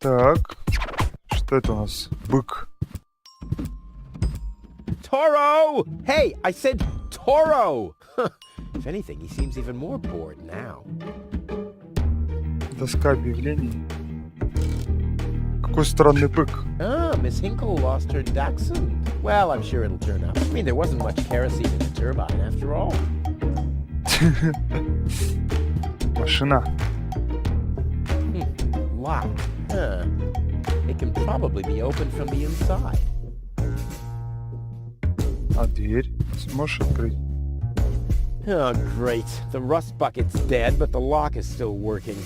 Так. Что это у нас? Бык. Toro! Hey, I said Toro! If anything, he seems even more bored now. Доска объявлений. Какой странный бык. Ah, Miss Hinkle lost her dachshund. Well, I'm sure it'll turn up. I mean, there wasn't much kerosene in the turbine after all. Машина. Locked. Huh. It can probably be opened from the inside. А дверь? Сможешь открыть? Oh, great. The rust bucket's dead, but the lock is still working.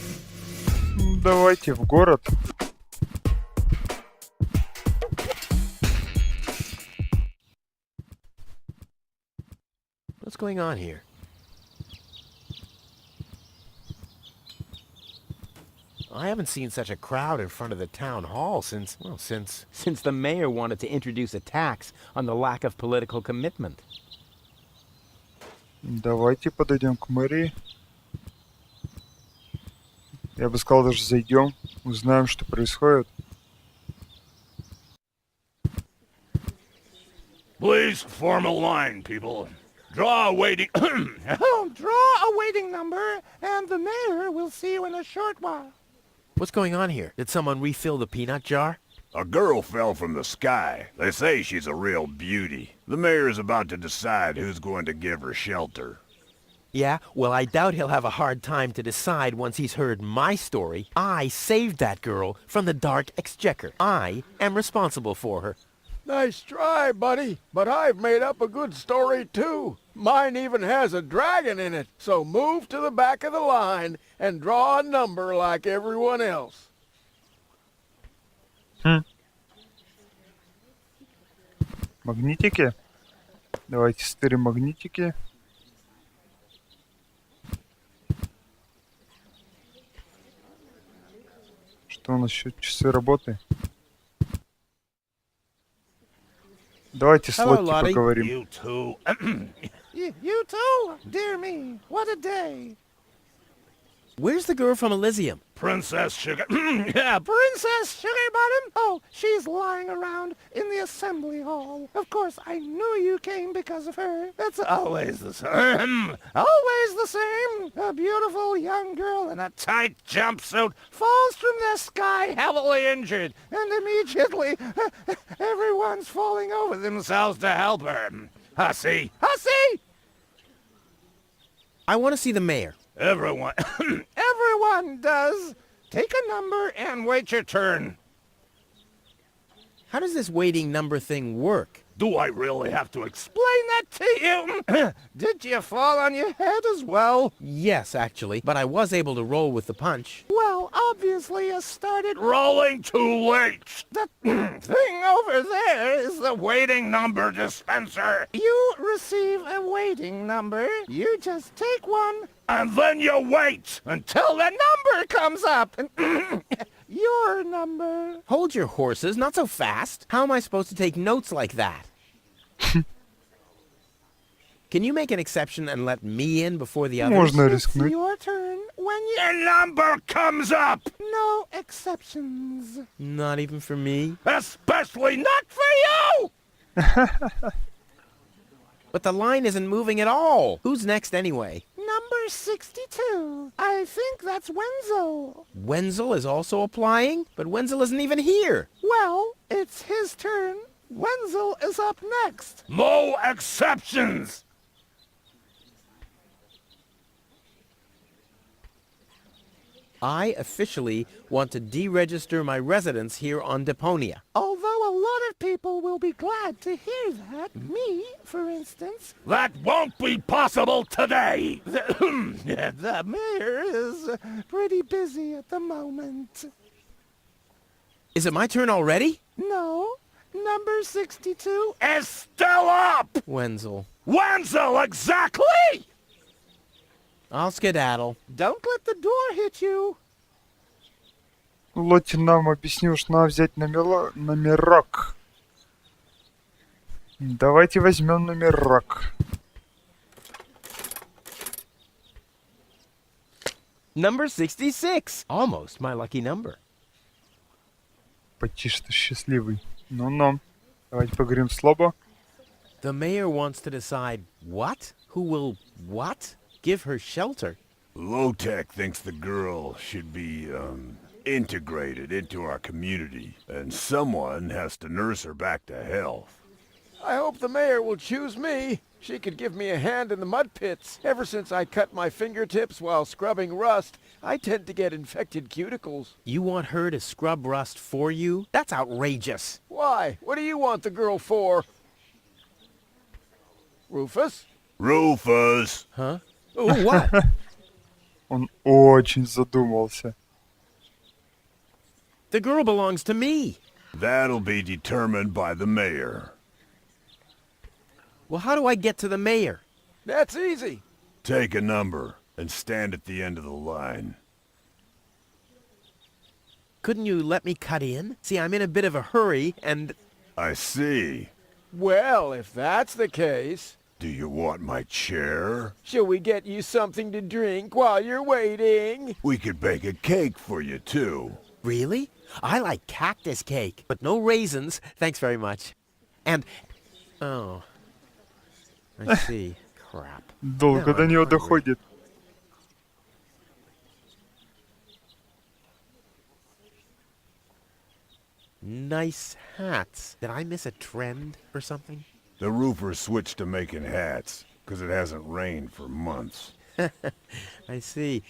Давайте в город. What's going on here? I haven't seen such a crowd in front of the town hall since the mayor wanted to introduce a tax on the lack of political commitment. Давайте подойдем к мэрии. Я бы сказал, даже зайдем, узнаем, что происходит. Please form a line, people. Draw a waiting... Draw a waiting number, and the mayor will see you in a short while. What's going on here? Did someone refill the peanut jar? A girl fell from the sky. They say she's a real beauty. The mayor's about to decide who's going to give her shelter. Yeah, well, I doubt he'll have a hard time to decide once he's heard my story. I saved that girl from the dark exchequer. I am responsible for her. Nice try, buddy, but I've made up a good story too. Mine even has a dragon in it, so move to the back of the line and draw a number like everyone else. Магнитики. Давайте стырим магнитики. Что у нас еще? Часы работы. Давайте с Hello, Лотти Lottie. поговорим. You two... You too? Dear me, what a day. Where's the girl from Elysium? Princess Sugar... Yeah, Princess Sugarbottom? Oh, she's lying around in the assembly hall. Of course, I knew you came because of her. That's always the same. Always the same. A beautiful young girl in a tight jumpsuit falls from the sky heavily injured, and immediately everyone's falling over themselves to help her. Hussy! Hussy! I want to see the mayor. Everyone... Everyone does. Take a number and wait your turn. How does this waiting number thing work? Do I really have to explain? Explain that to you. Did you fall on your head as well? Yes, actually, but I was able to roll with the punch. Well, obviously you started... Rolling too late. The thing over there is the Waiting number dispenser. You receive a waiting number. You just take one And then you wait until the number comes up. Your number. Hold your horses, not so fast. How am I supposed to take notes like that? Can you make an exception and let me in before the others? Можно It's рискнуть. your turn when you... The number comes up. No exceptions. Not even for me? Especially not for you. But the line isn't moving at all. Who's next anyway? Number 62. I think that's Wenzel. Wenzel is also applying? But Wenzel isn't even here. Well, it's his turn. Wenzel is up next. No exceptions. I officially want to deregister my residence here on Deponia. Although a lot of people will be glad to hear that. Me, for instance. That won't be possible today. The mayor is pretty busy at the moment. Is it my turn already? No, number 62. Is still up. Wenzel. Wenzel, exactly. I'll skedaddle. Don't let the door hit you. Лотти нам объяснил, что надо взять номерок. Давайте возьмем номерок. Number 66. Almost my lucky number. Почти что счастливый. Ну-ну. Давайте поговорим с Лобо. The mayor wants to decide what? Who will what? Give her shelter? Low-Tech thinks the girl should be, integrated into our community, and someone has to nurse her back to health. I hope the mayor will choose me. She could give me a hand in the mud pits. Ever since I cut my fingertips while scrubbing rust, I tend to get infected cuticles. You want her to scrub rust for you? That's outrageous. Why? What do you want the girl for? Rufus? Rufus! Huh? Oh, what? Он очень задумался. The girl belongs to me. That'll be determined by the mayor. Well, how do I get to the mayor? That's easy. Take a number and stand at the end of the line. Couldn't you let me cut in? See, I'm in a bit of a hurry, and... I see. Well, if that's the case, Do you want my chair? shall we get you something to drink while you're waiting? We could bake a cake for you, too. Really? I like cactus cake, but no raisins. Thanks very much. And... Oh. I see. Crap. Долго Now до I'm него hungry. доходит. Nice hats. Did I miss a trend or something? The roofer switched to making hats, 'cause it hasn't rained for months. I see.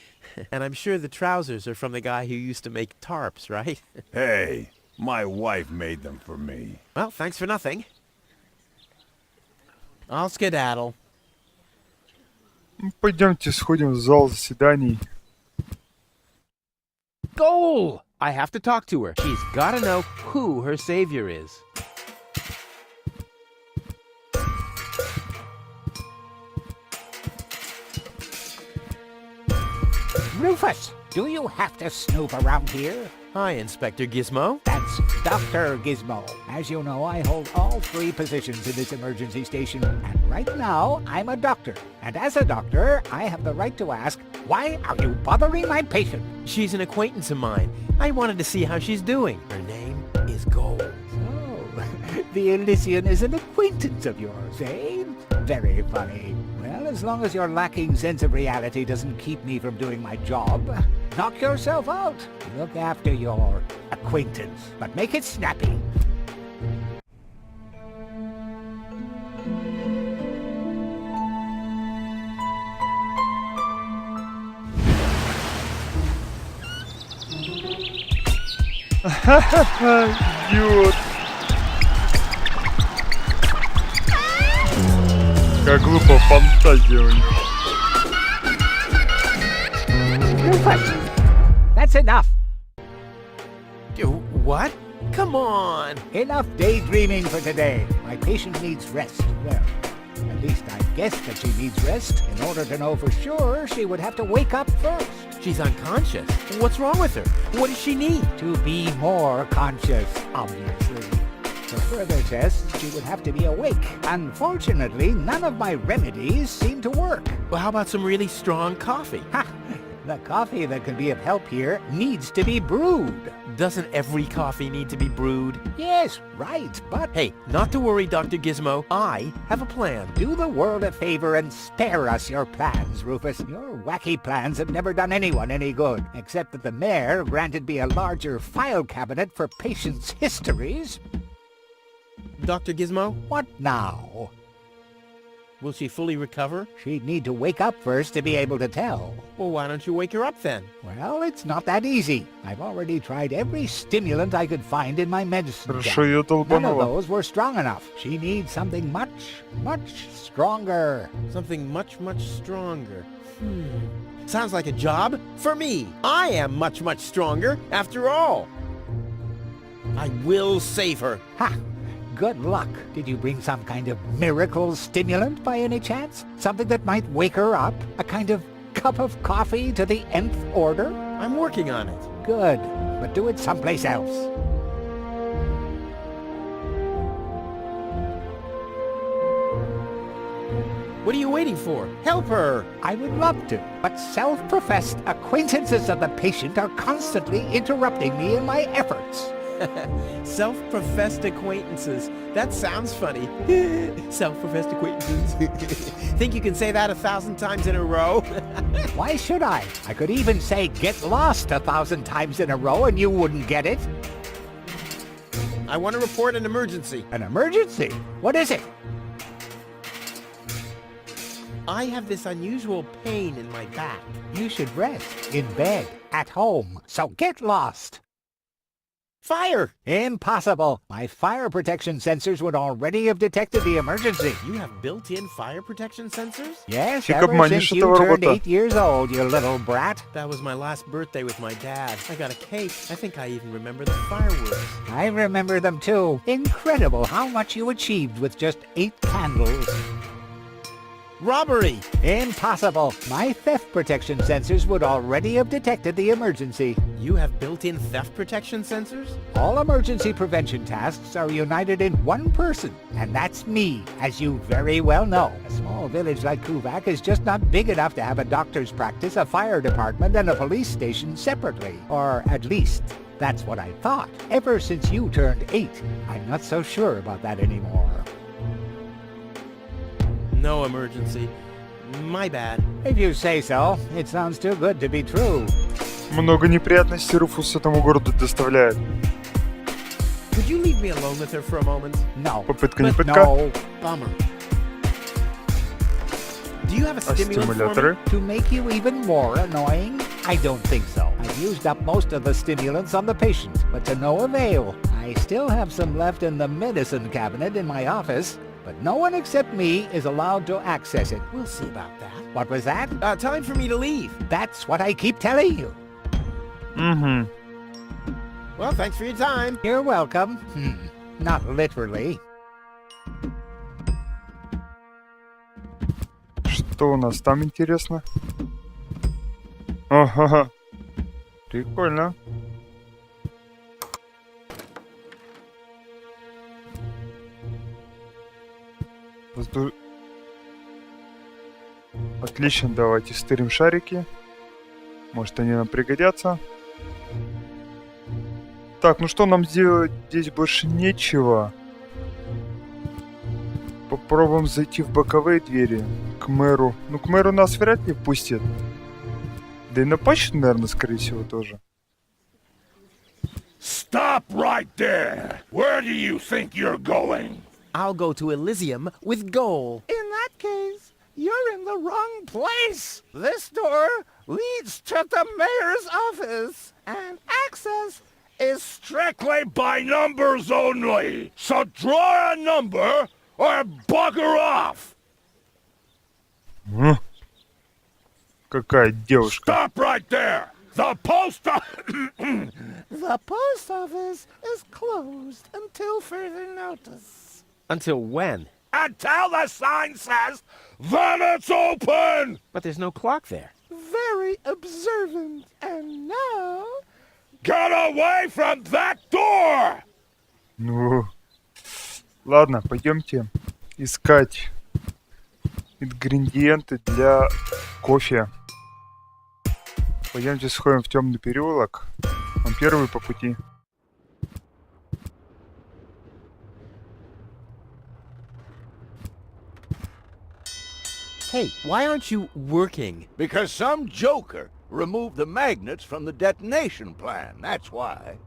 And I'm sure the trousers are from the guy who used to make tarps, right? Hey, my wife made them for me. Well, thanks for nothing. I'll skedaddle. Ну, пойдемте сходим в зал заседаний. Goal! I have to talk to her. She's gotta know who her savior is. Rufus, do you have to snoop around here? Hi, Inspector Gizmo. That's Dr. Gizmo. As you know, I hold all three positions in this emergency station, and right now, I'm a doctor. And as a doctor, I have the right to ask, why are you bothering my patient? She's an acquaintance of mine. I wanted to see how she's doing. Her name is Gold. Oh, the Elysian is an acquaintance of yours, eh? Very funny. Well, as long as your lacking sense of reality doesn't keep me from doing my job, knock yourself out. Look after your acquaintance, but make it snappy. Идиот. Как глупо фантазия у него. Rufus, that's enough. What? Come on! Enough daydreaming for today. My patient needs rest. Well, at least I guess that she needs rest. In order to know for sure, she would have to wake up first. She's unconscious. What's wrong with her? What does she need? To be more conscious, obviously. For further tests, she would have to be awake. Unfortunately, none of my remedies seem to work. Well, how about some really strong coffee? Ha! The coffee that can be of help here needs to be brewed. Doesn't every coffee need to be brewed? Yes, right, but Hey, not to worry, Dr. Gizmo. I have a plan. do the world a favor and spare us your plans, Rufus. Your wacky plans have never done anyone any good, except that the mayor granted me a larger file cabinet for patients' histories. Dr. Gizmo, What now? will she fully recover? She'd need to wake up first to be able to tell. Well, why don't you wake her up then? Well, it's not that easy. I've already tried every stimulant I could find in my medicine Хорошо ее cabinet. None of долбануло. those were strong enough. She needs something much, much stronger. Something much, much stronger. Sounds like a job for me. I am much, much stronger after all. I will save her. Ha! Good luck. Did you bring some kind of miracle stimulant by any chance? Something that might wake her up? A kind of cup of coffee to the nth order? I'm working on it. Good, but do it someplace else. What are you waiting for? Help her. I would love to, but self-professed acquaintances of the patient are constantly interrupting me in my efforts. Self-professed acquaintances. That sounds funny. Self-professed acquaintances. Think you can say that 1,000 times in a row? Why should I? I could even say get lost 1,000 times in a row and you wouldn't get it. I want to report an emergency. An emergency? What is it? I have this unusual pain in my back. You should rest in bed, at home, so get lost. Fire! Impossible. My fire protection sensors would already have detected the emergency. You have built-in fire protection sensors? Yes, Фиг ever обманешь since you этого turned робота. 8 years old, you little brat. That was my last birthday with my dad. I got a cake. I think I even remember the fireworks. I remember them too. Incredible how much you achieved with just 8 candles. Robbery! Impossible. My theft protection sensors would already have detected the emergency. You have built-in theft protection sensors? All emergency prevention tasks are united in one person, and that's me, as you very well know. A small village like Kuvak is just not big enough to have a doctor's practice, a fire department, and a police station separately. Or at least, that's what I thought. Ever since you turned 8, I'm not so sure about that anymore. No emergency. My bad. If you say so, it sounds too good to be true. Много неприятностей Руфус этому городу доставляет. Could you leave me alone with her for a moment? No. Попытка не But пытка. no. Bummer. Do you have a А stimulant for стимуляторы? me? To make you even more annoying? I don't think so. I've used up most of the stimulants on the patient, but to no avail. I still have some left in the medicine cabinet in my office, but no one except me is allowed to access it. We'll see about that. What was that? Time for me to leave. That's what I keep telling you. Угу. Well, thanks for your time. You're welcome. Not literally. Что у нас там интересно? Ага. Прикольно. Отлично, давайте стырим шарики. Может, они нам пригодятся. Так, ну что нам сделать? Здесь больше нечего. Попробуем зайти в боковые двери. К мэру. Ну, к мэру нас вряд ли пустят. Да и на почту, наверное, скорее всего, тоже. Stop right there! Where do you think you're going? I'll go to Elysium with goal. In that case, you're in the wrong place. This door leads to the mayor's office, and access is Strictly by numbers only! So draw a number or bugger off! Какая девушка. Stop right there! The post The post office is closed until further notice. Until when? until the sign says that it's open! But there's no clock there. Very observant. And now... Get away from that door! Ну, ладно, пойдемте искать ингредиенты для кофе. Пойдемте сходим в темный переулок. Он первый по пути. Hey, why aren't you working? Because some joker removed the magnets from the detonation plan, that's why.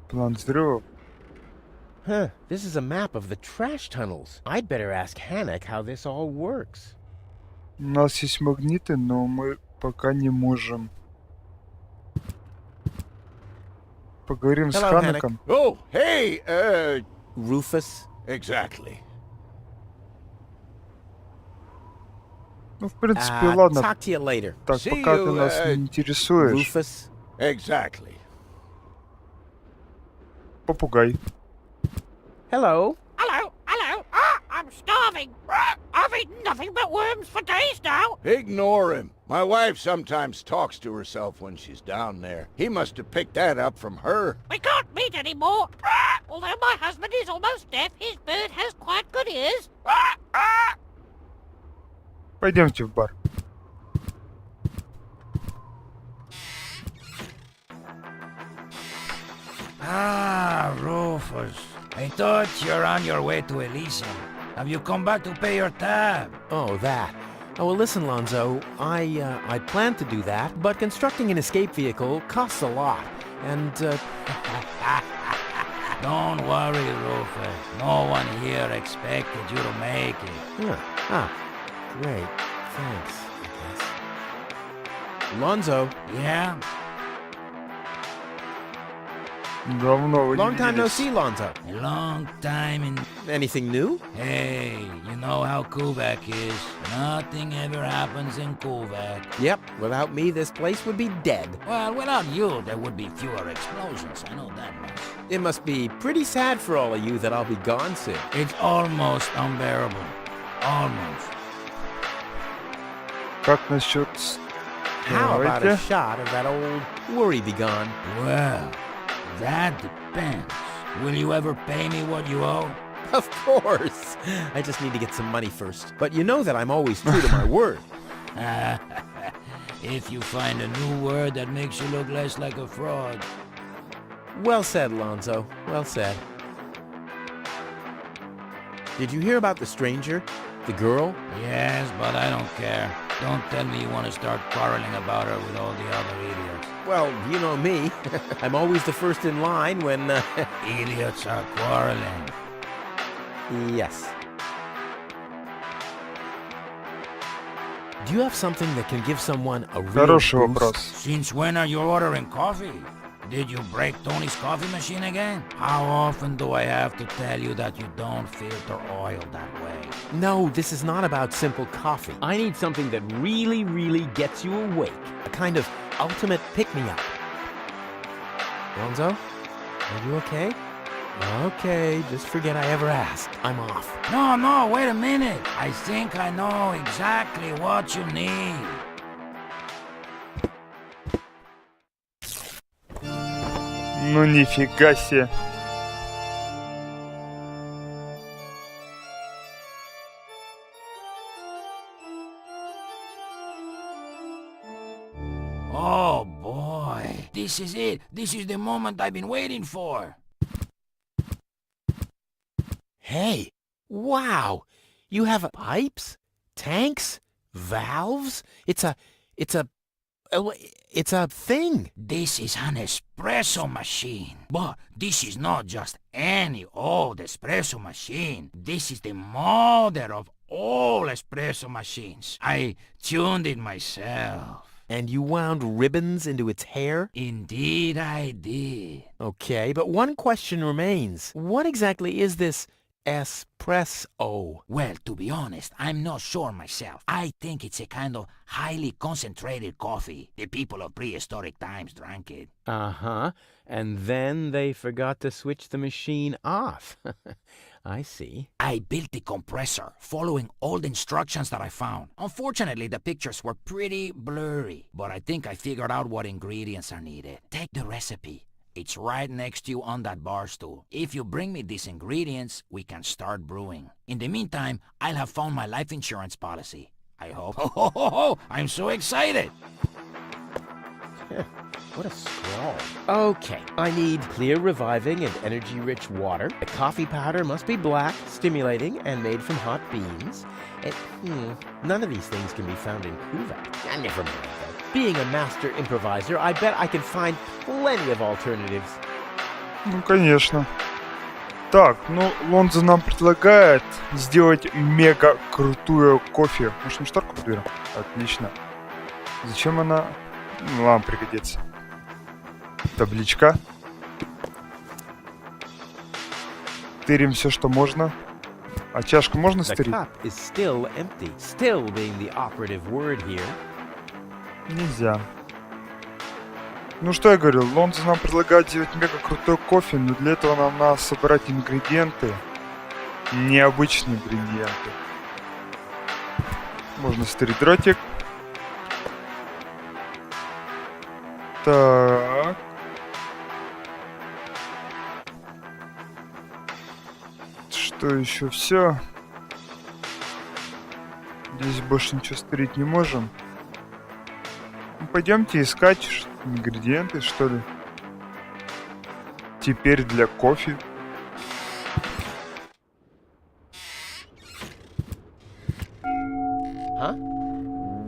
План взрывов. Huh, this is a map of the trash tunnels. I'd better ask Hannock how this all works. У нас есть магниты, но мы пока не можем. Поговорим с Hello, Ханаком. Oh, hey, Rufus? exactly. Ну, в принципе, Uh, ладно. talk to you later. Так, See пока ты you, нас не интересуешь. Rufus? Exactly. Попугай. Hello? Hello, hello. I'm starving. I've eaten nothing but worms for days now. Ignore him. My wife sometimes talks to herself when she's down there. He must have picked that up from her. We can't meet anymore. Although my husband is almost deaf, his bird has quite good ears. Пойдемте в бар. Ah, Rufus. I thought you're on your way to Elysium. Have you come back to pay your tab? Oh, that. Oh, well, listen, Lonzo. I planned to do that, but constructing an escape vehicle costs a lot. And, Don't worry, Rufus. No one here expected you to make it. great. Thanks, I guess. Lonzo, Yeah? Давно вы не long time no виделись. see, Lonzo. A long time in... Anything new? Hey, you know how Kuvak is. Nothing ever happens in Kuvak. Yep, without me, this place would be dead. Well, without you, there would be fewer explosions. I know that much. It must be pretty sad for all of you that I'll be gone soon. It's almost unbearable. Almost. Как насчет... How about a Давайте. shot of that old worry begone? Well, that depends. Will you ever pay me what you owe? Of course. I just need to get some money first. But you know that I'm always true to my word. If you find a new word that makes you look less like a fraud. Well said, Lonzo. Well said. Did you hear about the stranger? The girl? Yes, but I don't care. Don't tell me you want to start quarreling about her with all the other idiots. Well, you know me. I'm always the first in line when, Idiots are quarreling. Yes. Do you have something that can give someone a real Хороший boost? вопрос. Since when are you ordering coffee? Did you break Tony's coffee machine again? How often do I have to tell you that you don't filter oil that way? No, this is not about simple coffee. I need something that really, really gets you awake. A kind of ultimate pick-me-up. Lonzo, are you okay? Okay, just forget I ever asked. I'm off. No, wait a minute. I think I know exactly what you need. Ну нифига себе. Oh boy. This is it. This is the moment I've been waiting for. Hey, wow! You have pipes, tanks, valves. It's a thing. This is an espresso machine. But this is not just any old espresso machine. This is the mother of all espresso machines. I tuned it myself. And you wound ribbons into its hair? Indeed I did. Okay, but one question remains. What exactly is this espresso? Well, to be honest, I'm not sure myself. I think it's a kind of highly concentrated coffee. The people of prehistoric times drank it. Uh-huh. And then they forgot to switch the machine off. I see. I built the compressor, following all the instructions that I found. Unfortunately, the pictures were pretty blurry, but I think I figured out what ingredients are needed. Take the recipe. It's right next to you on that bar stool. If you bring me these ingredients, we can start brewing. In the meantime, I'll have found my life insurance policy. I hope. Oh, I'm so excited! What a scrawl. Okay, I need clear, reviving, and energy-rich water. The coffee powder must be black, stimulating, and made from hot beans. And, none of these things can be found in Kuvak. Never mind, though. Being a master improviser, I bet I can find plenty of alternatives. Ну, конечно. Так, ну, Лонзо нам предлагает сделать мега крутую кофе. Может, на шторку подберем? Отлично. Зачем она? Ну, ладно, пригодится. Табличка. Тырим все, что можно. А чашку можно The стырить? cup is still empty. Still being the operative word here. Нельзя. Ну что я говорил, Лонзо нам предлагает сделать мега крутой кофе, но для этого нам надо собрать ингредиенты. Необычные ингредиенты. Можно стырить дротик. Так. Что еще? Все. Здесь больше ничего стырить не можем. Ну, пойдемте искать ингредиенты, что ли. Теперь для кофе. Huh?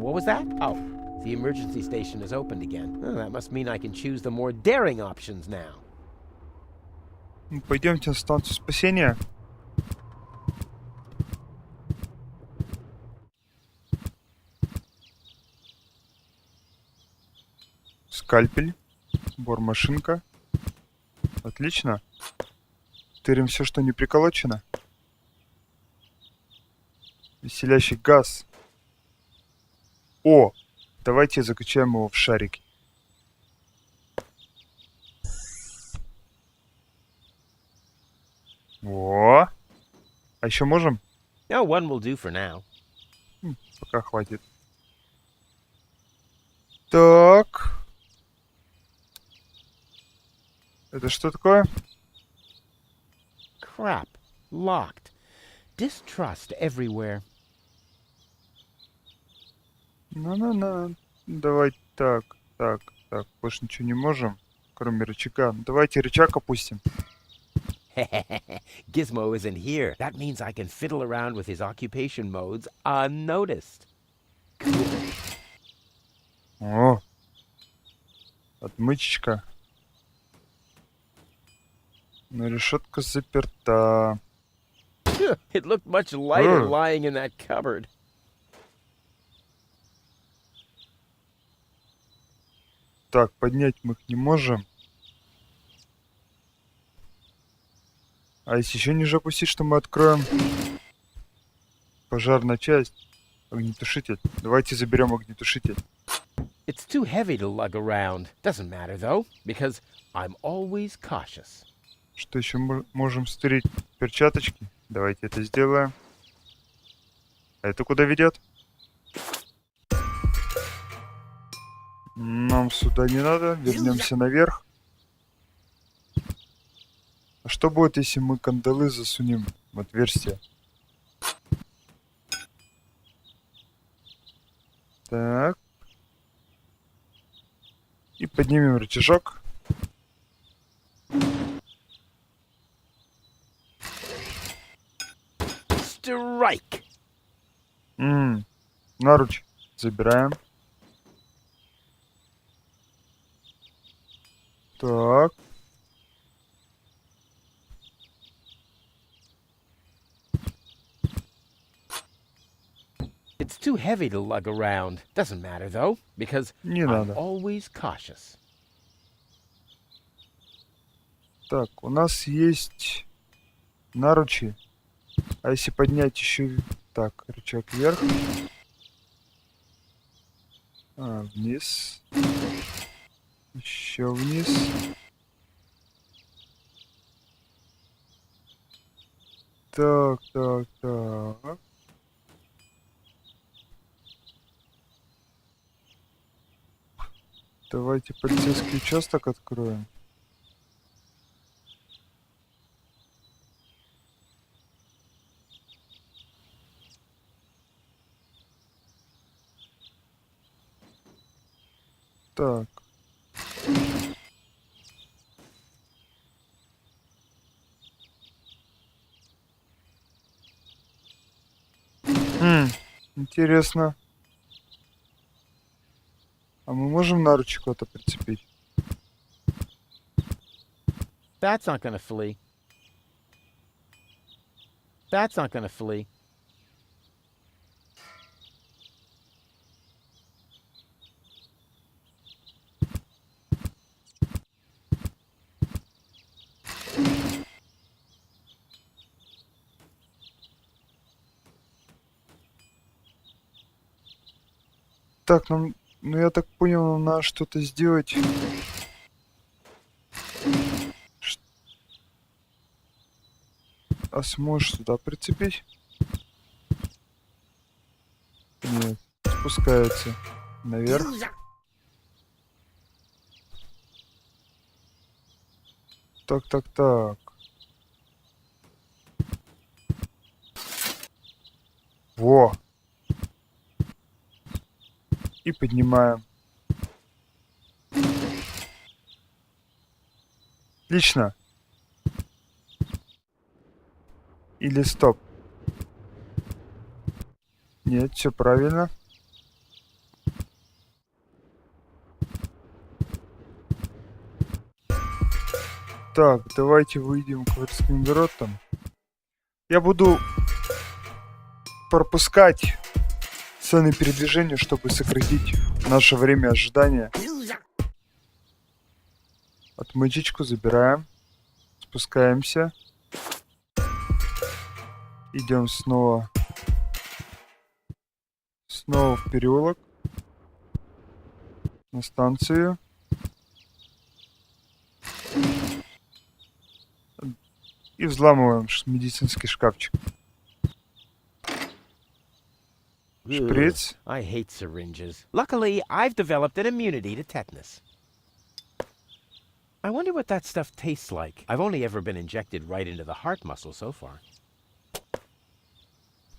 What was that? Oh, the emergency station is opened again. Oh, that must mean I can choose the more daring options now. Пойдемте на станцию спасения. Скальпель. Бормашинка. Отлично. Тырим все, что не приколочено. Веселящий газ. О! Давайте закачаем его в шарики. О! А еще можем? No, one will do for now. Пока хватит. Так. Это что такое? Crap. Locked. Distrust everywhere. На-на-на. Давай так. Больше ничего не можем, кроме рычага. Давайте рычаг опустим. Gizmo isn't here. That means I can fiddle around with his occupation modes unnoticed. О! Отмычечка. Но решетка заперта. It looked much lighter Ugh. lying in that cupboard. Так, поднять мы их не можем. А если еще ниже опустить, что мы откроем? Пожарная часть. Огнетушитель. Давайте заберем огнетушитель. It's too heavy to lug around. Doesn't matter though, because I'm always cautious. Что еще можем стырить? Перчаточки. Давайте это сделаем. А это куда ведет? Нам сюда не надо. Вернемся наверх. А что будет, если мы кандалы засунем в отверстие? Так. И поднимем рычажок. Strike! Наруч забираем. Так. It's too heavy to lug around. Doesn't matter though, because Не I'm надо. always cautious. Так, у нас есть наручи. А если поднять еще... Так, рычаг вверх. Вниз. Еще вниз. Так. Давайте полицейский участок откроем. Так. Интересно. А мы можем наручи куда-то прицепить? That's not gonna flee. That's not gonna flee. Так, ну я так понял, нам надо что-то сделать. А сможешь сюда прицепить? Нет, спускается наверх. Так. Во! И поднимаем. Отлично. Или стоп. Нет, все правильно. Так, давайте выйдем к городским воротам. Я буду пропускать сцены передвижения, чтобы сократить наше время ожидания. Отмычечку забираем. Спускаемся. Идем снова в переулок. На станцию. И взламываем медицинский шкафчик. Шприц. Ugh, I hate syringes. Luckily, I've developed an immunity to tetanus. I wonder what that stuff tastes like. I've only ever been injected right into the heart muscle so far.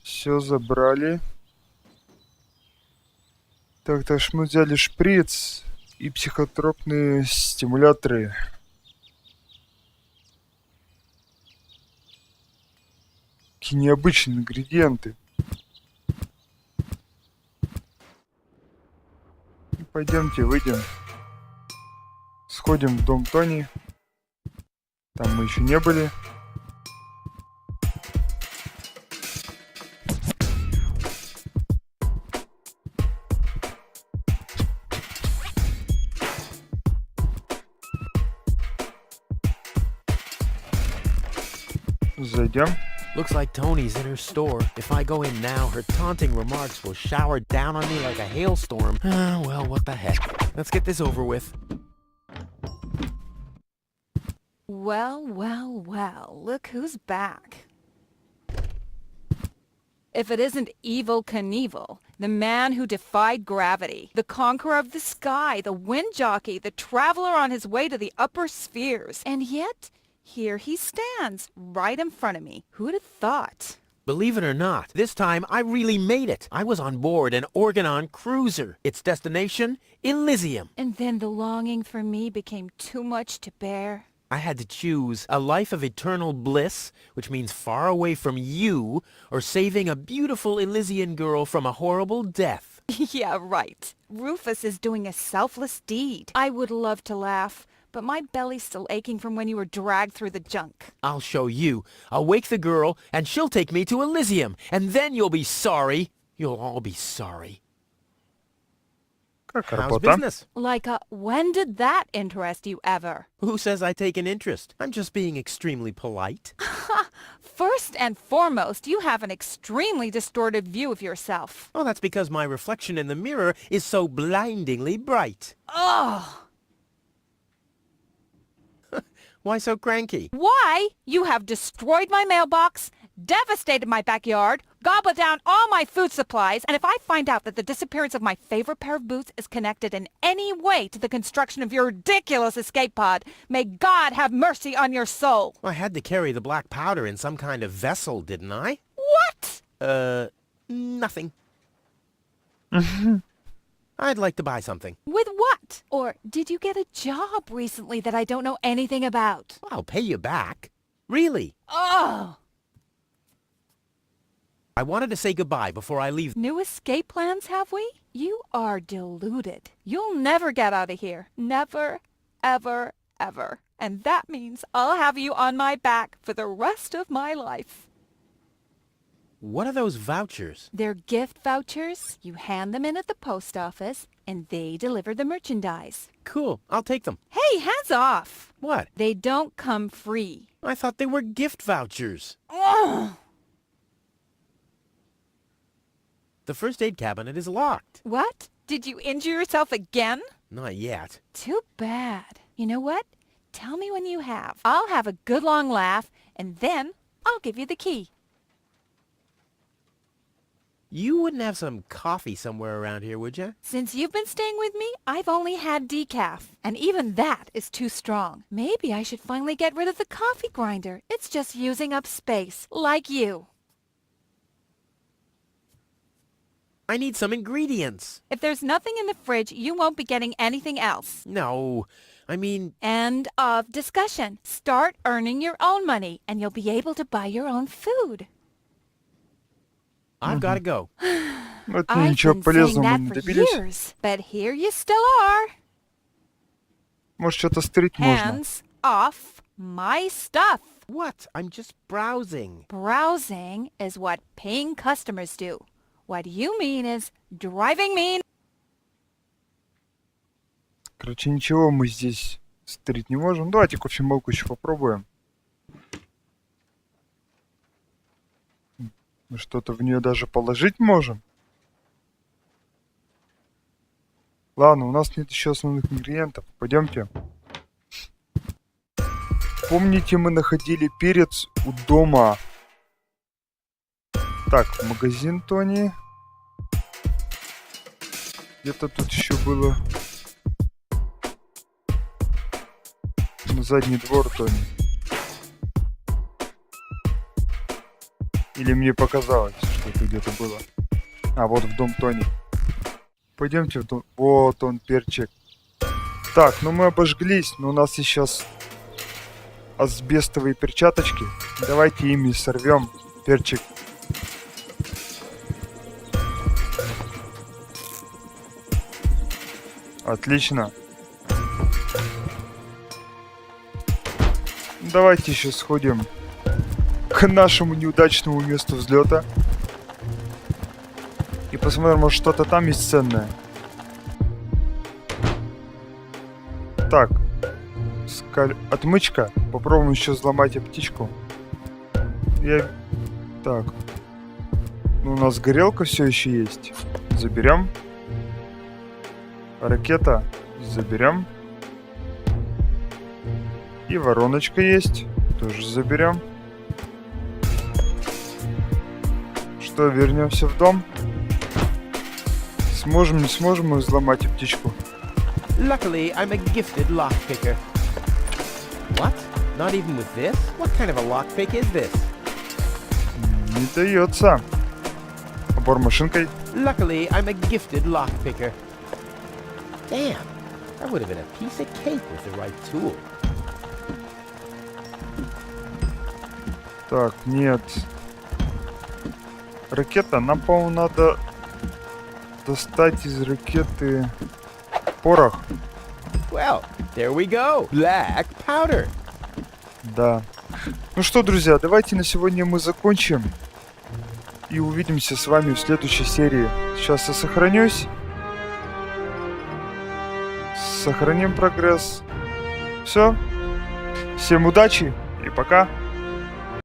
Все забрали. Так ж мы взяли шприц и психотропные стимуляторы. Какие необычные ингредиенты. Пойдемте, выйдем. Сходим в дом Тони. Там мы еще не были. Зайдем. Looks like Tony's in her store. If I go in now, her taunting remarks will shower down on me like a hailstorm. Well, what the heck. Let's get this over with. Well, well, well, look who's back. If it isn't Evel Knievel, the man who defied gravity, the conqueror of the sky, the wind jockey, the traveler on his way to the upper spheres, and yet here he stands, right in front of me. Who'd have thought? Believe it or not, this time I really made it. I was on board an Organon cruiser. Its destination, Elysium. And then the longing for me became too much to bear. I had to choose a life of eternal bliss, which means far away from you, or saving a beautiful Elysian girl from a horrible death. Yeah, right. Rufus is doing a selfless deed. I would love to laugh, but my belly's still aching from when you were dragged through the junk. I'll show you. I'll wake the girl, and she'll take me to Elysium, and then you'll be sorry. You'll all be sorry. Как How's работа? business? Like, when did that interest you ever? Who says I take an interest? I'm just being extremely polite. First and foremost, you have an extremely distorted view of yourself. Oh, that's because my reflection in the mirror is so blindingly bright. Ugh! Why so cranky? Why? You have destroyed my mailbox, devastated my backyard, gobbled down all my food supplies, and if I find out that the disappearance of my favorite pair of boots is connected in any way to the construction of your ridiculous escape pod, may God have mercy on your soul. I had to carry the black powder in some kind of vessel, didn't I? What? Nothing. I'd like to buy something. With what? Or did you get a job recently that I don't know anything about? I'll pay you back. Really. Oh! I wanted to say goodbye before I leave. New escape plans, have we? You are deluded. You'll never get out of here. Never, ever, ever. And that means I'll have you on my back for the rest of my life. What are those vouchers? They're gift vouchers. You hand them in at the post office, and they deliver the merchandise. Cool. I'll take them. Hey, hands off! What? They don't come free. I thought they were gift vouchers. Ugh! The first aid cabinet is locked. What? Did you injure yourself again? Not yet. Too bad. You know what? Tell me when you have. I'll have a good long laugh, and then I'll give you the key. You wouldn't have some coffee somewhere around here, would you? Since you've been staying with me, I've only had decaf, and even that is too strong. Maybe I should finally get rid of the coffee grinder. It's just using up space, like you. I need some ingredients. If there's nothing in the fridge, you won't be getting anything else. No, I mean, End of discussion. Start earning your own money, and you'll be able to buy your own food. I've gotta go. Ну, это I've ничего been saying полезного мы that не for добились. years, but here you still are. Может, что-то стрить можно. Hands off my stuff. What? I'm just browsing. Browsing is what paying customers do. What you mean is driving me. Короче, ничего мы здесь стрить не можем. Давайте кофемолку еще попробуем. Мы что-то в нее даже положить можем. Ладно, у нас нет еще основных ингредиентов. Пойдемте. Помните, мы находили перец у дома. Так, магазин Тони. Где-то тут еще было. На задний двор Тони. Или мне показалось, что это где-то было. А, вот в дом Тони. Пойдемте в дом. Вот он, перчик. Так, ну мы обожглись, но у нас сейчас асбестовые перчаточки. Давайте ими сорвем перчик. Отлично. Давайте еще сходим к нашему неудачному месту взлета. И посмотрим, может что-то там есть ценное. Так. Отмычка. Попробуем еще взломать птичку. Так. Ну, у нас горелка все еще есть. Заберем. Ракета. Заберем. И вороночка есть. Тоже заберем. Что, вернемся в дом? Сможем, не сможем мы взломать птичку? Luckily, I'm a gifted lockpicker. What? Not even with this? What kind of a lockpick is this? Не дается. Обор машинкой. Luckily, I'm a gifted lockpicker. Damn, that would have been a piece of cake with the right tool. Так, нет. Ракета. Нам, по-моему, надо достать из ракеты порох. Well, there we go. Black powder. Да. Ну что, друзья, давайте на сегодня мы закончим. И увидимся с вами в следующей серии. Сейчас я сохранюсь. Сохраним прогресс. Все. Всем удачи и пока.